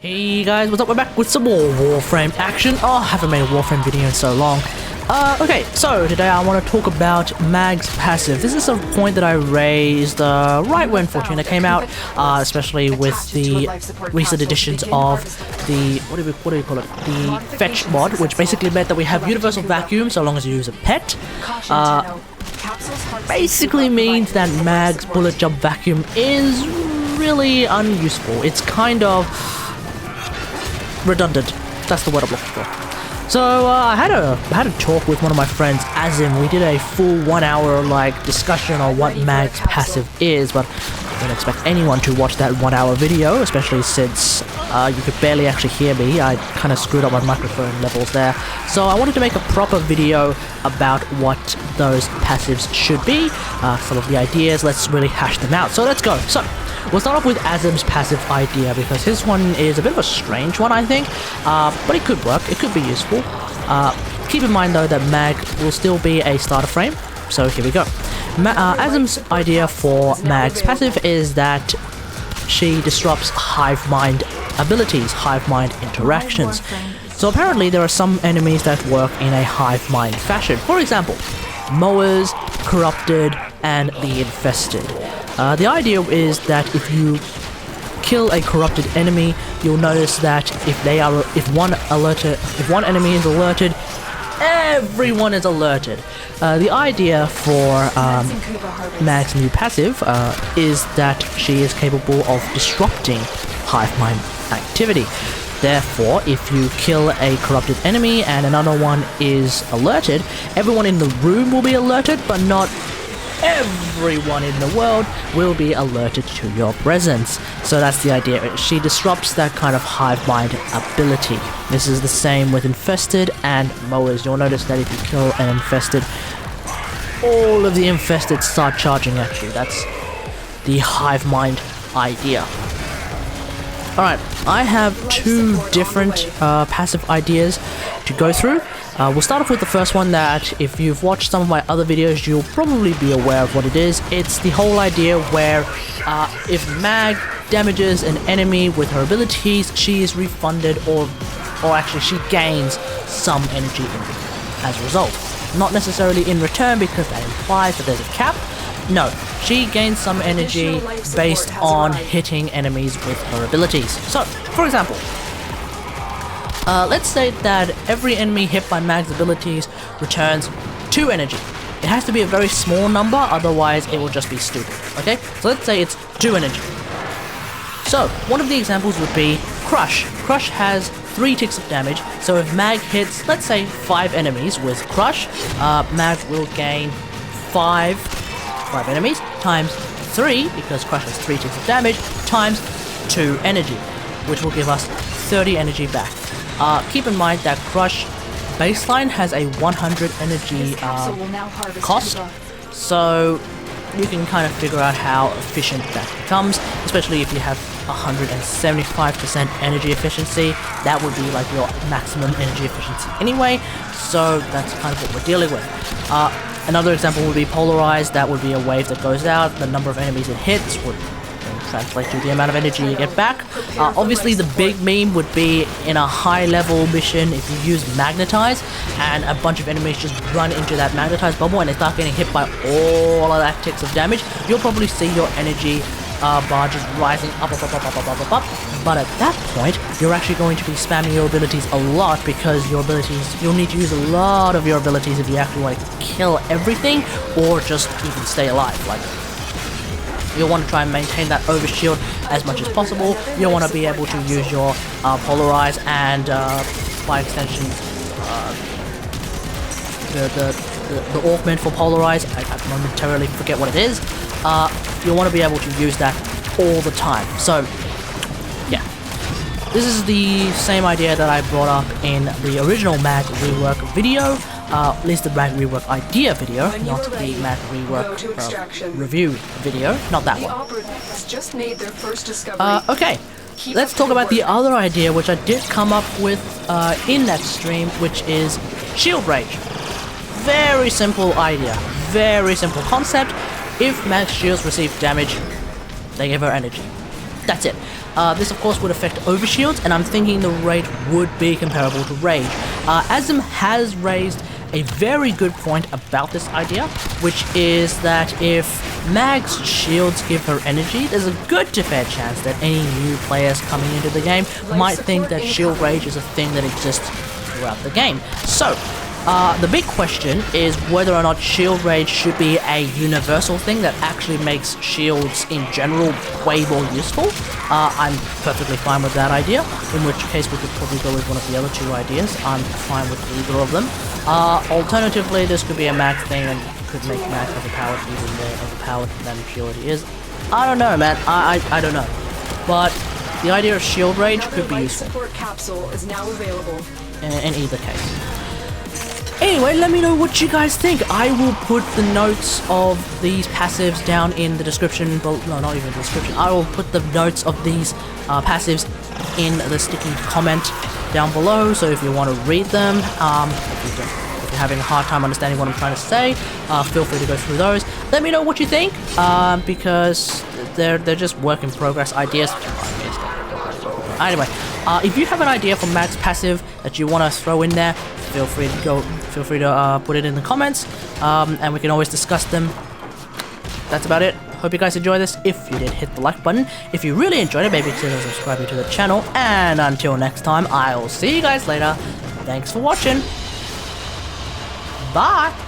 Hey guys, what's up? We're back with some more WarFrame action. Oh, I haven't made a WarFrame video in so long. Okay, so today I want to talk about Mag's passive. This is a point that I raised right when Fortuna came out, especially with the recent additions of the, what do we call it? The fetch mod, which basically meant that we have universal vacuum so long as you use a pet. Basically means that Mag's bullet jump vacuum is really unuseful. It's kind of redundant. That's the word I'm looking for. So I had a talk with one of my friends, Azim. We did a full 1 hour discussion on what Mag's passive is, but I don't expect anyone to watch that 1 hour video, especially since you could barely actually hear me. I kind of screwed up my microphone levels there. So I wanted to make a proper video about what those passives should be, some of the ideas. Let's really hash them out. So let's go. So we'll start off with Azim's passive idea, because his one is a bit of a strange one, I think, but it could work, it could be useful. Keep in mind though that Mag will still be a starter frame, so here we go. Azim's idea for Mag's passive is that she disrupts hive mind abilities, hive mind interactions. So apparently there are some enemies that work in a hive mind fashion. For example, mowers, corrupted, and the infested. The idea is that if you kill a corrupted enemy, you'll notice that if one enemy is alerted, everyone is alerted. The idea for Mag's new passive is that she is capable of disrupting hive mind activity. Therefore, if you kill a corrupted enemy and another one is alerted, everyone in the room will be alerted, but not everyone in the world will be alerted to your presence. So that's the idea. She disrupts that kind of hive mind ability. This is the same with infested and mowers. You'll notice that if you kill an infested, all of the infested start charging at you. That's the hive mind idea. Alright, I have two different passive ideas to go through. We'll start off with the first one that, if you've watched some of my other videos, you'll probably be aware of what it is. It's the whole idea where if Mag damages an enemy with her abilities, she is refunded, or actually she gains some energy as a result. Not necessarily in return, because that implies that there's a cap. No, she gains some energy based on hitting enemies with her abilities. So, for example, let's say that every enemy hit by Mag's abilities returns 2 energy. It has to be a very small number, otherwise it will just be stupid, okay? So let's say it's 2 energy. So, one of the examples would be Crush. Crush has 3 ticks of damage, so if Mag hits, let's say, 5 enemies with Crush, Mag will gain 5 enemies times 3, because Crush has 3 ticks of damage, times 2 energy, which will give us 30 energy back. Keep in mind that Crush baseline has a 100 energy cost, so you can kind of figure out how efficient that becomes, especially if you have 175% energy efficiency. That would be like your maximum energy efficiency anyway, so that's kind of what we're dealing with. Another example would be Polarized. That would be a wave that goes out. The number of enemies it hits would translate to the amount of energy you get back. Obviously, the big meme would be in a high-level mission if you use Magnetize, and a bunch of enemies just run into that Magnetized bubble and they start getting hit by all of that ticks of damage. You'll probably see your energy bar just rising up. But at that point, you're actually going to be spamming your abilities a lot, because your abilities, you'll need to use a lot of your abilities if you actually want to kill everything or just even stay alive. You'll want to try and maintain that overshield as much as possible. You'll want to be able to use your Polarize and, by extension, the augment for Polarize. I momentarily forget what it is. You'll want to be able to use that all the time. So, yeah. This is the same idea that I brought up in the original Mag rework video. At least the Mag rework idea video, not the Mag rework review video, not that one. Okay, let's talk about the other idea which I did come up with in that stream, which is Shield Rage. Very simple idea, very simple concept. If Mag's shields receive damage, they give her energy. That's it. this of course would affect overshields, and I'm thinking the rate would be comparable to rage. Azim has raised a very good point about this idea, which is that if Mag's shields give her energy, there's a good to fair chance that any new players coming into the game might think that shield rage is a thing that exists throughout the game. So, the big question is whether or not shield rage should be a universal thing that actually makes shields in general way more useful. I'm perfectly fine with that idea, in which case we could probably go with one of the other two ideas. I'm fine with either of them. Alternatively, this could be a Mag thing and could make Mag overpowered even more overpowered than shield is. I don't know, man. I don't know. But the idea of shield rage could be useful. Support capsule is now available. In either case. Anyway, let me know what you guys think. I will put the notes of these passives down in the description. Well, no, not even the description. I will put the notes of these passives in the sticky comment down below. So if you want to read them, if you're having a hard time understanding what I'm trying to say, feel free to go through those. Let me know what you think, because they're just work in progress ideas. Anyway, if you have an idea for Mag's passive that you want to throw in there, feel free to put it in the comments, and we can always discuss them. That's about it. Hope you guys enjoyed this. If you did, hit the like button. If you really enjoyed it, maybe consider subscribing to the channel. And until next time, I'll see you guys later. Thanks for watching. Bye.